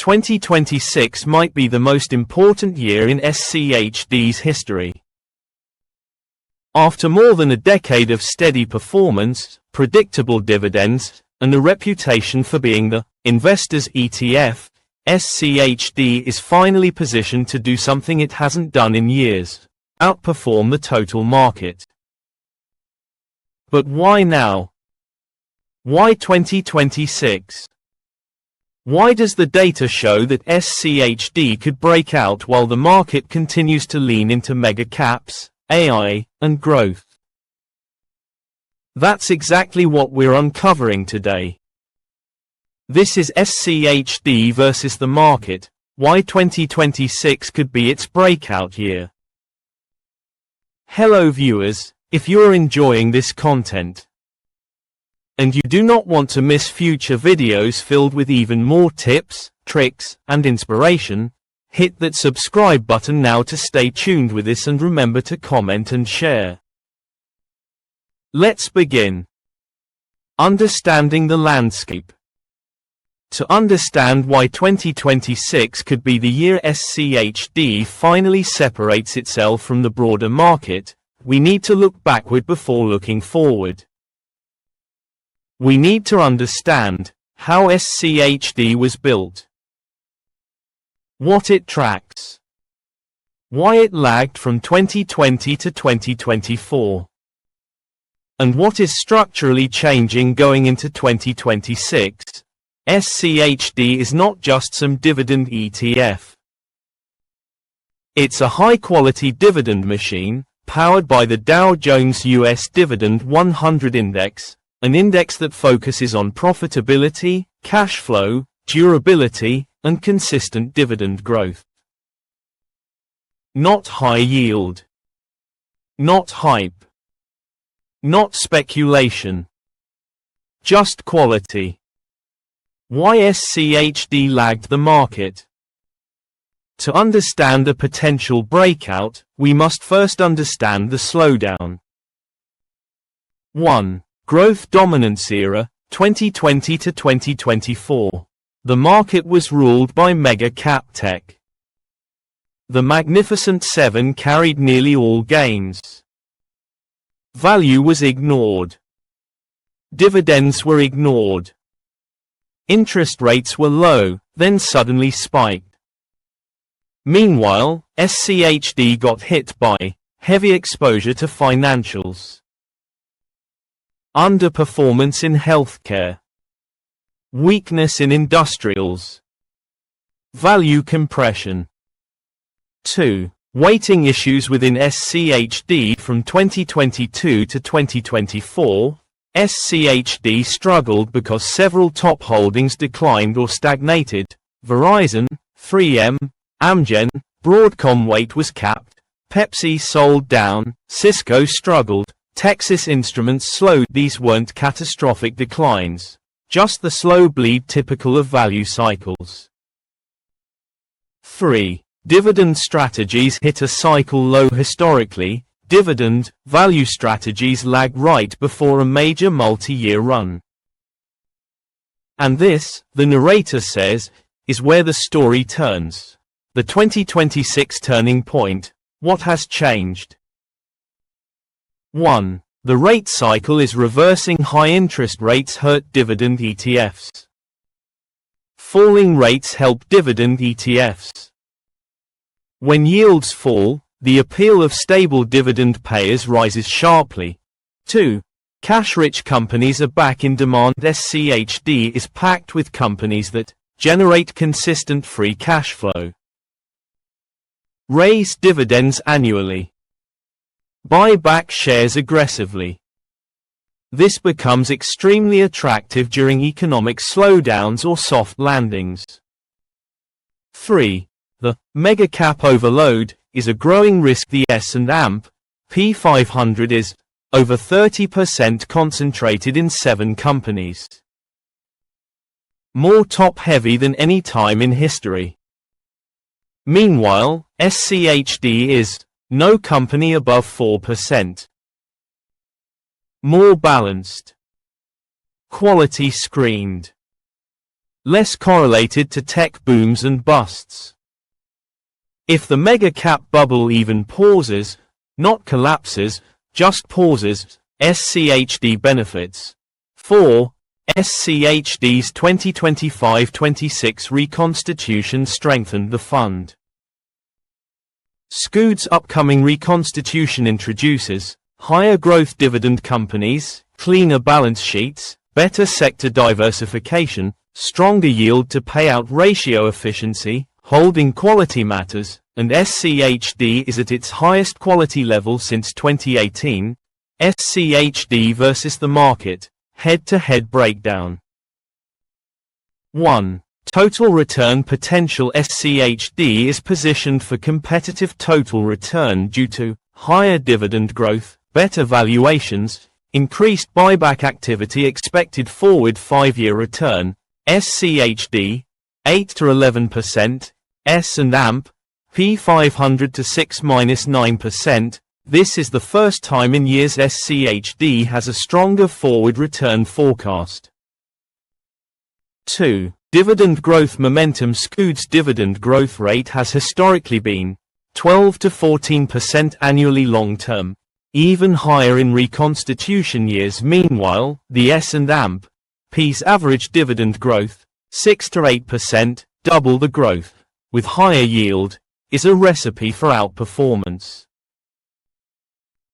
2026 might be the most important year in SCHD's history. After more than a decade of steady performance, predictable dividends, and a reputation for being the investor's ETF, SCHD is finally positioned to do something it hasn't done in years: outperform the total market. But why now? Why 2026? Why does the data show that SCHD could break out while the market continues to lean into mega caps, AI, and growth? That's exactly what we're uncovering today. This is SCHD versus the market: why 2026 could be its breakout year. Hello viewers, if you're enjoying this content, and you do not want to miss future videos filled with even more tips, tricks, and inspiration, hit that subscribe button now to stay tuned with this, and remember to comment and share. Let's begin. Understanding the landscape. To understand why 2026 could be the year SCHD finally separates itself from the broader market, we need to look backward before looking forward. We need to understand how SCHD was built, what it tracks, why it lagged from 2020 to 2024, and what is structurally changing going into 2026. SCHD is not just some dividend ETF. It's a high-quality dividend machine, powered by the Dow Jones US Dividend 100 Index, an index that focuses on profitability, cash flow, durability, and consistent dividend growth. Not high yield. Not hype. Not speculation. Just quality. Why SCHD lagged the market? To understand a potential breakout, we must first understand the slowdown. 1. Growth dominance era, 2020 to 2024. The market was ruled by mega-cap tech. The Magnificent Seven carried nearly all gains. Value was ignored. Dividends were ignored. Interest rates were low, then suddenly spiked. Meanwhile, SCHD got hit by heavy exposure to financials, underperformance in healthcare, weakness in industrials, value compression. 2. Weighting issues within SCHD. From 2022 to 2024, SCHD struggled because several top holdings declined or stagnated. Verizon, 3M, Amgen, Broadcom weight was capped, Pepsi sold down, Cisco struggled, Texas Instruments slowed. These weren't catastrophic declines, just the slow bleed typical of value cycles. 3. Dividend strategies hit a cycle low. Historically, dividend value strategies lag right before a major multi-year run. And this, the narrator says, is where the story turns. The 2026 turning point. What has changed? 1. The rate cycle is reversing. High interest rates hurt dividend ETFs. Falling rates help dividend ETFs. When yields fall, the appeal of stable dividend payers rises sharply. 2. Cash-rich companies are back in demand. SCHD is packed with companies that generate consistent free cash flow, raise dividends annually, buy back shares aggressively. This becomes extremely attractive during economic slowdowns or soft landings. 3. The mega-cap overload is a growing risk. The S&P 500 is over 30% concentrated in 7 companies, more top-heavy than any time in history. Meanwhile, SCHD is no company above 4%. More balanced. Quality screened. less correlated to tech booms and busts. If the mega-cap bubble even pauses, not collapses, just pauses, SCHD benefits. 4. SCHD's 2025-26 reconstitution strengthened the fund. SCHD's upcoming reconstitution introduces higher growth dividend companies, cleaner balance sheets, better sector diversification, stronger yield to payout ratio efficiency, holding quality matters, and SCHD is at its highest quality level since 2018. SCHD versus the market, head-to-head breakdown. 1. Total return potential. SCHD is positioned for competitive total return due to higher dividend growth, better valuations, increased buyback activity. Expected forward 5-year return, SCHD, 8 to 11%, S&P 500 to 6-9%. This is the first time in years SCHD has a stronger forward return forecast. 2. Dividend growth momentum. SCHD's dividend growth rate has historically been 12 to 14% annually long-term, even higher in reconstitution years. Meanwhile, the S&P's average dividend growth, 6 to 8%, double the growth, with higher yield, is a recipe for outperformance.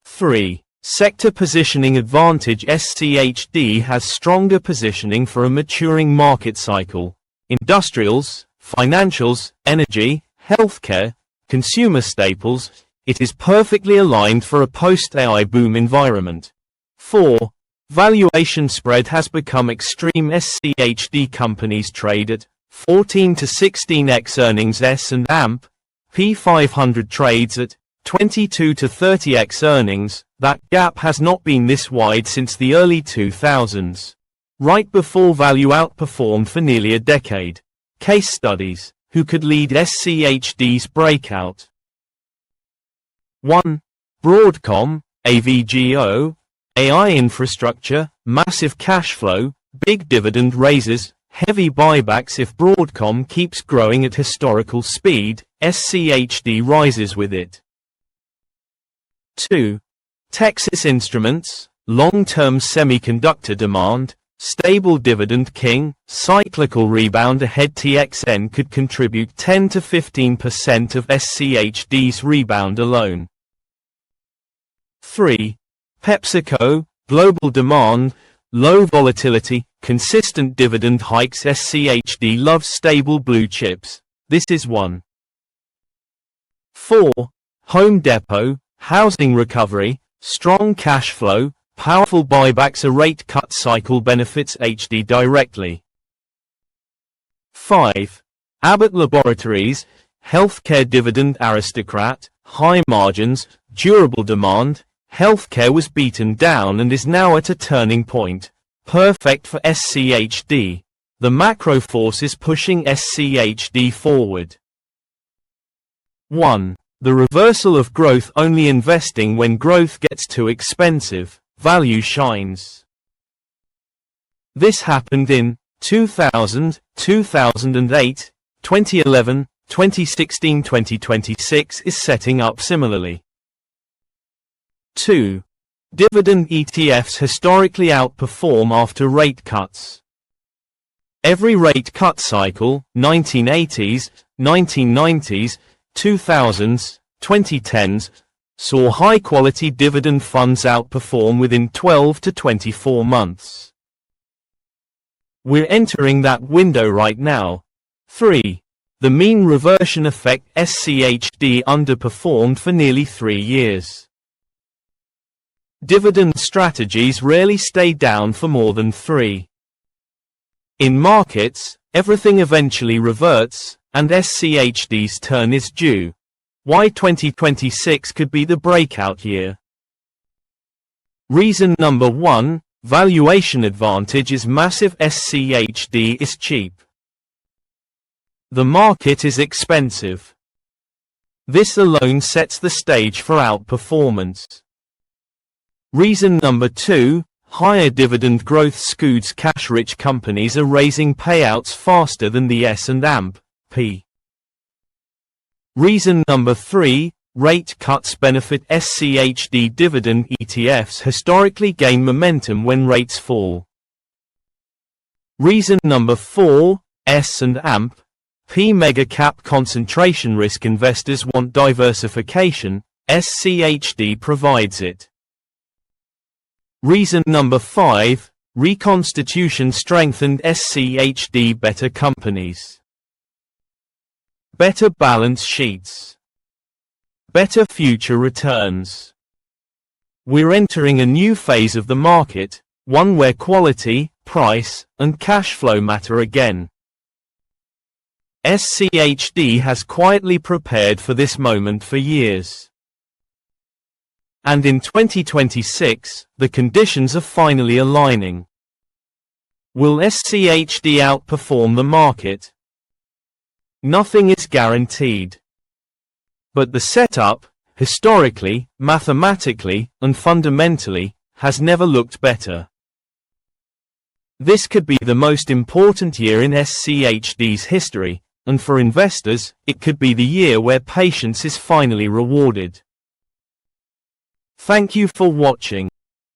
3. Sector positioning advantage. SCHD has stronger positioning for a maturing market cycle. Industrials, financials, energy, healthcare, consumer staples. It is perfectly aligned for a post-AI boom environment. 4. Valuation spread has become extreme. SCHD companies trade at 14 to 16x earnings. S&P 500 trades at 22 to 30x earnings. That gap has not been this wide since the early 2000s. Right before value outperformed for nearly a decade. Case studies. Who could lead SCHD's breakout? 1. Broadcom, AVGO, AI infrastructure, massive cash flow, big dividend raises, heavy buybacks. If Broadcom keeps growing at historical speed, SCHD rises with it. 2. Texas Instruments, long-term semiconductor demand, stable dividend king, cyclical rebound ahead. TXN could contribute 10 to 15% of SCHD's rebound alone. 3. PepsiCo, global demand, low volatility, consistent dividend hikes. SCHD loves stable blue chips. This is one. 4. Home Depot, housing recovery, strong cash flow, powerful buybacks. A rate cut cycle benefits HD directly. 5. Abbott Laboratories, healthcare dividend aristocrat, high margins, durable demand. Healthcare was beaten down and is now at a turning point. Perfect for SCHD. The macro forces pushing SCHD forward. 1. The reversal of growth. Only investing when growth gets too expensive, value shines. This happened in 2000, 2008, 2011, 2016. 2026 is setting up similarly. 2. Dividend ETFs historically outperform after rate cuts. Every rate cut cycle, 1980s, 1990s, 2000s, 2010s, saw high-quality dividend funds outperform within 12 to 24 months. We're entering that window right now. 3. The mean reversion effect. SCHD underperformed for nearly 3 years. Dividend strategies rarely stay down for more than 3. In markets, everything eventually reverts, and SCHD's turn is due. Why 2026 could be the breakout year. Reason number 1, valuation advantage is massive. SCHD is cheap. The market is expensive. This alone sets the stage for outperformance. Reason number 2, higher dividend growth. SCHD cash-rich companies are raising payouts faster than the S&P. Reason number 3, rate cuts benefit. SCHD dividend ETFs historically gain momentum when rates fall. Reason number 4, S&P mega cap concentration risk. Investors want diversification, SCHD provides it. Reason number 5, reconstitution strengthened SCHD. Better companies, better balance sheets, better future returns. We're entering a new phase of the market, one where quality, price, and cash flow matter again. SCHD has quietly prepared for this moment for years. And in 2026, the conditions are finally aligning. Will SCHD outperform the market? Nothing is guaranteed. But the setup, historically, mathematically, and fundamentally, has never looked better. This could be the most important year in SCHD's history, and for investors, it could be the year where patience is finally rewarded. Thank you for watching.